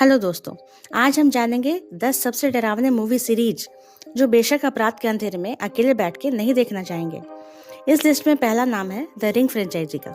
Hello दोस्तों, आज हम जानेंगे 10 सबसे डरावने मूवी सीरीज जो बेशक अपराध के अंधेरे में अकेले बैठ के नहीं देखना चाहेंगे। इस लिस्ट में पहला नाम है द रिंग फ्रेंचाइजी का।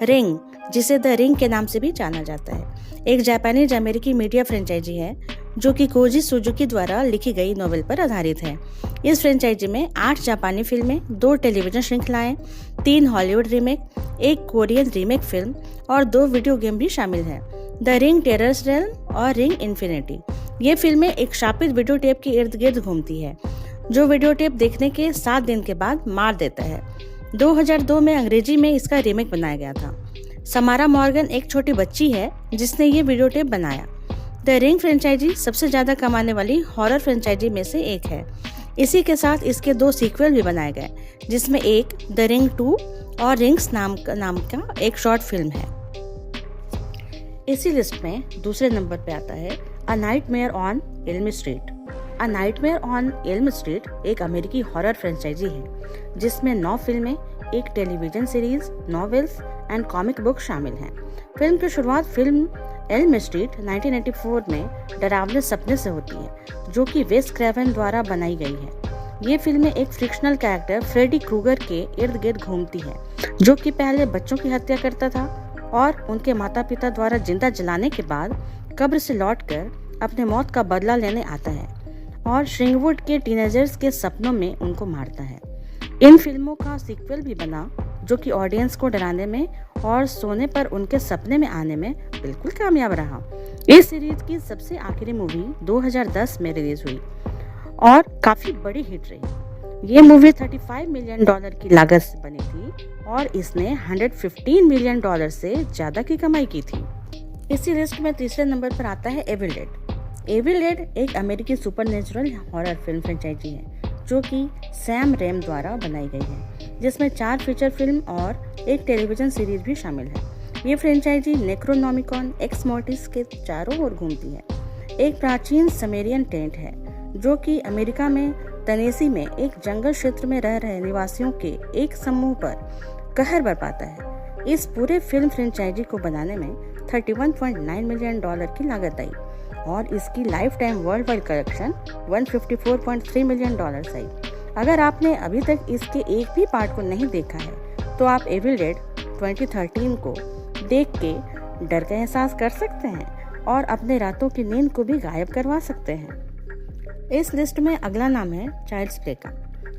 रिंग, जिसे द रिंग के नाम से भी जाना जाता है, एक जापानीज अमेरिकी मीडिया फ्रेंचाइजी है जो कि कोजी सुजुकी द्वारा लिखी गई नोवेल पर आधारित है। इस फ्रेंचाइजी में 8 जापानी फिल्में, 2 टेलीविजन श्रृंखलाएं, 3 Hollywood remake, 1 Korean remake film और 2 वीडियो गेम भी शामिल है, द रिंग टेरर्स रेल्म और रिंग इन्फिनिटी। ये फिल्में एक शापित वीडियो टेप के इर्द गिर्द घूमती है जो वीडियो टेप देखने के 7 दिन के बाद मार देता है। 2002 में अंग्रेजी में इसका रीमेक बनाया गया था। समारा मॉर्गन एक छोटी बच्ची है जिसने ये वीडियो टेप बनाया। द रिंग फ्रेंचाइजी सबसे ज्यादा कमाने वाली हॉरर फ्रेंचाइजी में से एक है। इसी के साथ इसके 2 सीक्वल भी बनाए गए, जिसमें एक द रिंग 2 और रिंग्स नाम का एक शॉर्ट फिल्म है। इसी लिस्ट में दूसरे नंबर पे आता है a nightmare on Elm street. A nightmare on Elm street एक अमेरिकी हॉरर फ्रेंचाइजी है जिसमें 9 फिल्में, एक television series, novels and comic book शामिल हैं। फिल्म की शुरुआत फिल्म एल्म स्ट्रीट 1984 में डरावने सपने से होती है जो कि वेस क्रेवन द्वारा बनाई गई है। ये फिल्में एक फ्रिक्शनल कैरेक्टर फ्रेडी क्रूगर के इर्द गिर्द घूमती है जो कि पहले बच्चों की हत्या करता था और उनके माता पिता द्वारा जिंदा जलाने के बाद कब्र से लौटकर अपने मौत का बदला लेने आता है और श्रिंगवुड के टीनेजर्स के सपनों में उनको मारता है। इन फिल्मों का सीक्वल भी बना जो कि ऑडियंस को डराने में और सोने पर उनके सपने में आने में बिल्कुल कामयाब रहा। इस सीरीज की सबसे आखिरी मूवी 2010 में रिलीज हुई और काफी बड़ी हिट रही। ये मूवी $35 मिलियन की लागत से बनी थी और इसने $115 मिलियन से ज्यादा की कमाई की थी। इसी लिस्ट में तीसरे नंबर पर आता है एविल डेड। एविल डेड एक अमेरिकी सुपरनेचुरल हॉरर फिल्म फ्रेंचाइजी है जो कि सैम रेम द्वारा बनाई गई है, जिसमें 4 फीचर फिल्म और एक टेलीविजन सीरीज भी शामिल है। ये फ्रेंचाइजी नेक्रोनॉमिकॉन एक्स मोर्टिस के चारों ओर घूमती है। एक प्राचीन समेरियन टेंट है जो कि अमेरिका में तनेसी में एक जंगल क्षेत्र में रह रहे निवासियों के एक समूह पर कहर बरपाता है। इस पूरे फिल्म फ्रेंचाइजी को बनाने में $31.9 मिलियन की लागत आई और इसकी life time world wide collection $154.3 million I. अगर आपने अभी तक इसके एक भी पार्ट को नहीं देखा है तो आप एविल डेड 2013 को देख के डर का एहसास कर सकते हैं और अपने रातों की नींद को भी गायब करवा सकते हैं। इस लिस्ट में अगला नाम है चाइल्ड्स प्ले का।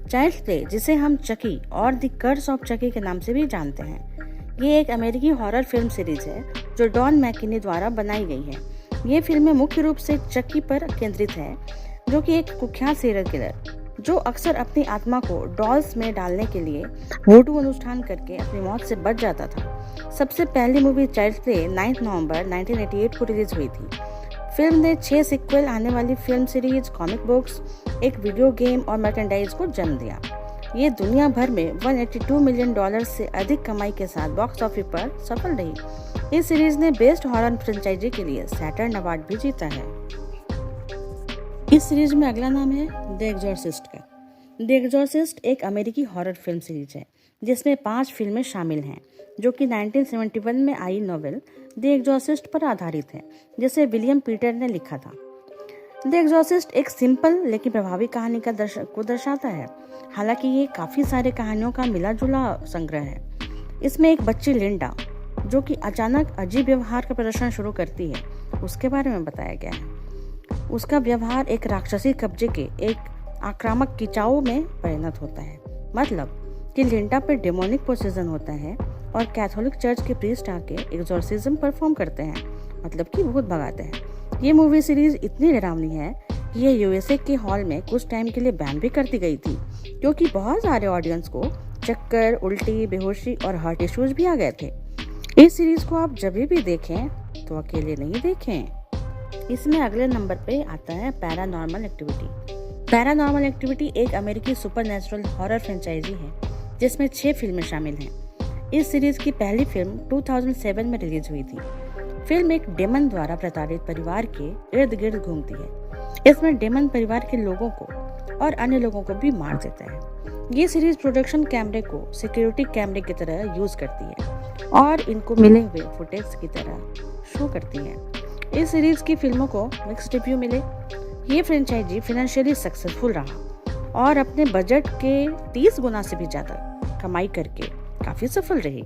चाइल्ड्स प्ले, जिसे हम चकी और द कर्स ऑफ चकी के नाम से भी जानते हैं, ये एक अमेरिकी हॉरर फिल्म सीरीज है जो डॉन मैकिनी द्वारा बनाई गई है। ये फिल्में मुख्य रूप से चकी पर केंद्रित है जो कि एक कुख्यात सीरियल किलर जो अक्सर अपनी आत्मा को डॉल्स में डालने के लिए वोडू अनुष्ठान करके अपनी मौत से बच जाता था। सबसे पहली मूवी चाइल्ड्स प्ले 9 नवंबर 1988 को रिलीज हुई थी। फिल्म ने 6 सीक्वल आने वाली फिल्म सीरीज, कॉमिक बुक्स, एक वीडियो गेम और मर्चेंडाइज को जन्म दिया। ये दुनिया भर में $182 मिलियन से अधिक कमाई के साथ बॉक्स ऑफिस पर सफल रही। इस सीरीज ने बेस्ट हॉरर फ्रेंचाइजी के लिए सैटर्न अवार्ड भी जीता है। इस सीरीज में अगला नाम है द एग्जॉर्सिस्ट का। द एग्जॉर्सिस्ट एक अमेरिकी हॉरर फिल्म सीरीज है जिसमें 5 फिल्में शामिल हैं जो कि 1971 में आई नोवेल द एग्जॉर्सिस्ट पर आधारित है जिसे विलियम पीटर ने लिखा था। द एग्जॉर्सिस्ट एक सिंपल लेकिन प्रभावी कहानी को दर्शाता है। हालांकि ये काफी सारे कहानियों का मिला जुला संग्रह है। इसमें एक बच्ची लिंडा जो कि अचानक अजीब व्यवहार का प्रदर्शन शुरू करती है, उसके बारे में बताया गया है। उसका व्यवहार एक राक्षसी कब्जे के एक आक्रामक कीचाओ में परिणत होता है। मतलब कि लिंडा पे डेमोनिक पोसेशन होता है और कैथोलिक चर्च के प्रीस्ट आके एक्सोर्सिज्म परफॉर्म करते हैं, मतलब कि भूत भगाते हैं। ये मूवी सीरीज इतनी डरावनी है कि ये यूएसए के हॉल में कुछ टाइम के लिए बैन भी कर दी गई थी क्योंकि बहुत सारे ऑडियंस को चक्कर, उल्टी, बेहोशी और हार्ट इश्यूज भी आ गए थे। इस सीरीज को आप जब भी देखें तो अकेले नहीं देखें। इसमें अगले नंबर पे आता है पैरानॉर्मल एक्टिविटी। पैरानॉर्मल एक्टिविटी एक अमेरिकी सुपरनैचुरल हॉरर फ्रेंचाइजी है जिसमें 6 फिल्में शामिल हैं। इस सीरीज की पहली फिल्म 2007 में रिलीज हुई थी। फिल्म एक डेमन द्वारा प्रताड़ित परिवार के इर्द गिर्द घूमती है। इसमें डेमन परिवार के लोगों को और अन्य लोगों को भी मार देता है। ये सीरीज प्रोडक्शन कैमरे को सिक्योरिटी कैमरे की तरह यूज करती है और इनको मिले हुए फुटेज की तरह शो करती है। इस सीरीज की फिल्मों को मिक्स्ड रिव्यू मिले। ये फ्रेंचाइजी फाइनेंशियली सक्सेसफुल रहा और अपने बजट के 30 गुना से भी ज़्यादा कमाई करके काफ़ी सफल रही।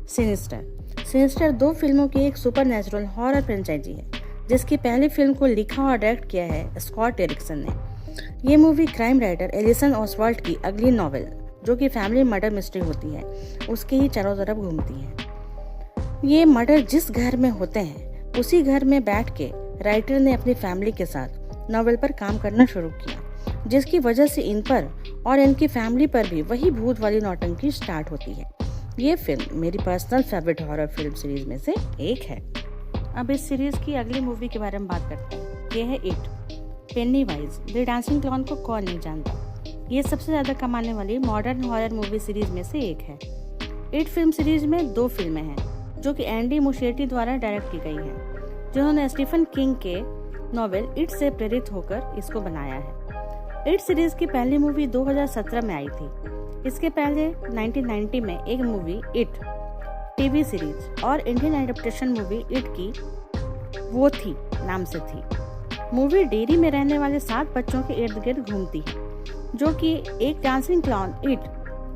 सिनिस्टर 2 फिल्मों की एक सुपरनैचुरल हॉरर फ्रेंचाइजी है जिसकी पहली फिल्म को लिखा और डायरेक्ट किया है स्कॉट एरिक्सन ने। ये movie crime writer Alison Oswald की अगली नॉवेल, जो कि फैमिली मर्डर मिस्ट्री होती है, उसके ही चारों तरफ घूमती है। ये मर्डर जिस घर में होते हैं उसी घर में बैठ के राइटर ने अपनी फैमिली के साथ नॉवेल पर काम करना शुरू किया, जिसकी वजह से इन पर और इनकी फैमिली पर भी वही भूत वाली नौटंकी स्टार्ट होती है। ये फिल्म मेरी personal favourite horror film series में से एक है। अब इस सीरीज की अगली मूवी के बारे में बात करते हैं। ये है इट। पेन्नीवाइज द डांसिंग क्लाउन को कौन नहीं जानता। ये सबसे ज्यादा कमाने वाली मॉडर्न हॉरर मूवी सीरीज में से एक है। इट फिल्म सीरीज में 2 फिल्में हैं जो कि एंडी मुशेटी द्वारा डायरेक्ट की गई हैं, जिन्होंने स्टीफन किंग के नॉवेल इट से प्रेरित होकर इसको बनाया है। इट सीरीज की पहली मूवी 2017 में आई थी। इसके पहले 1990 में एक मूवी इट टीवी सीरीज और इंडियन एडेप्टेशन मूवी इट की वो थी नाम से थी। मूवी डेरी में रहने वाले 7 बच्चों के इर्द गिर्द घूमती है जो कि एक डांसिंग क्लाउन इट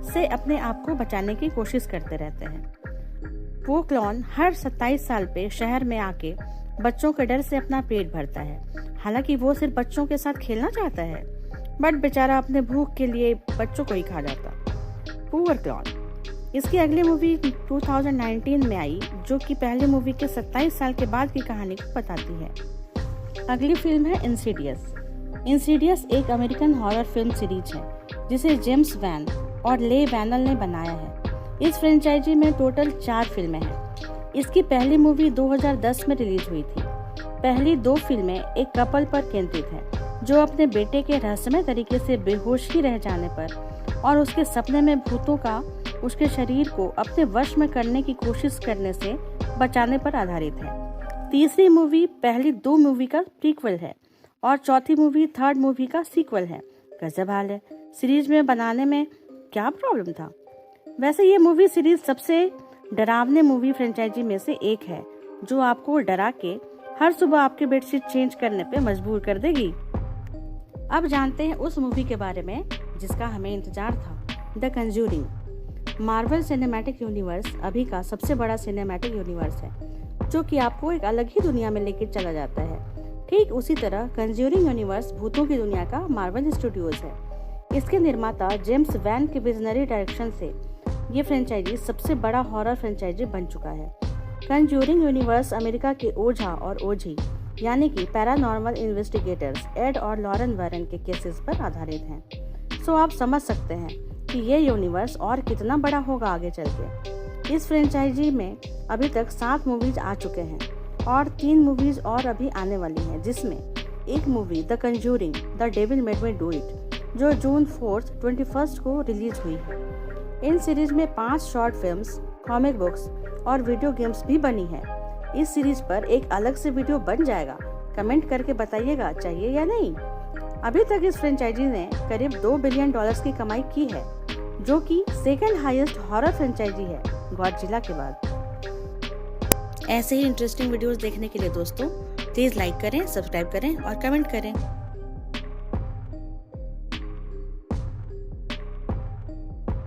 से अपने आप को बचाने की कोशिश करते रहते हैं। वो क्लाउन हर 27 साल पे शहर में आके बच्चों के डर से अपना पेट भरता है। हालांकि वो सिर्फ बच्चों के साथ खेलना चाहता है, बट बेचारा अपने भूख के लिए बच्चों को ही खा जाता। Poor clown. इसकी अगली मूवी 2019 में आई, जो कि पहली मूवी के 27 साल के बाद की कहानी को बताती है। अगली फिल्म है इंसीडियस एक अमेरिकन हॉरर फिल्म सीरीज है जिसे जेम्स वैन और ले वैनल ने बनाया है। इस फ्रेंचाइजी में टोटल 4 फिल्में हैं। इसकी पहली मूवी 2010 में रिलीज हुई थी। पहली 2 फिल्में एक कपल पर केंद्रित है जो अपने बेटे के रहस्यमय तरीके से बेहोशी रह जाने पर और उसके सपने में भूतों का उसके शरीर को अपने वश में करने की कोशिश करने से बचाने पर आधारित है। तीसरी मूवी पहली 2 मूवी का प्रीक्वल है और चौथी मूवी 3rd मूवी का सीक्वल है। गजब हाल है। सीरीज में बनाने में क्या प्रॉब्लम था? वैसे ये मूवी सीरीज सबसे डरावने मूवी फ्रेंचाइजी में से एक है जो आपको डरा के हर सुबह आपके बेडशीट चेंज करने पे मजबूर कर देगी। अब जानते हैं उस मूवी के बारे में जिसका हमें इंतजार था, the conjuring. Marvel cinematic universe अभी का सबसे बड़ा सिनेमैटिक यूनिवर्स है जो कि आपको एक अलग ही दुनिया में लेकर चला जाता है। ठीक उसी तरह कंज्यूरिंग यूनिवर्स भूतों की दुनिया का मार्वल स्टूडियोज है। इसके निर्माता जेम्स वैन के विजनरी डायरेक्शन से ये फ्रेंचाइजी सबसे बड़ा हॉरर फ्रेंचाइजी बन चुका है। कंज्यूरिंग यूनिवर्स अमेरिका के ओझा और ओझी यानी कि पैरानॉर्मल इन्वेस्टिगेटर्स एड और लॉरेन वारन के केसेस पर आधारित हैं। सो आप समझ सकते हैं कि ये यूनिवर्स और कितना बड़ा होगा आगे चल के। इस फ्रेंचाइजी में अभी तक 7 मूवीज आ चुके हैं और 3 मूवीज और अभी आने वाली हैं, जिसमें एक movie the conjuring the devil made me do it जो जून 4, 21 को रिलीज हुई है। इन सीरीज में 5 शॉर्ट फिल्म्स, कॉमिक बुक्स और वीडियो गेम्स भी बनी है। इस सीरीज पर एक अलग से वीडियो बन जाएगा। कमेंट करके बताइएगा चाहिए या नहीं। अभी तक इस फ्रेंचाइजी ने करीब $2 बिलियन की कमाई की है, जो कि सेकंड हाईएस्ट हॉरर फ्रेंचाइजी है गॉडजिला के बाद। ऐसे ही इंटरेस्टिंग वीडियोस देखने के लिए दोस्तों प्लीज लाइक करें, सब्सक्राइब करें और कमेंट करें।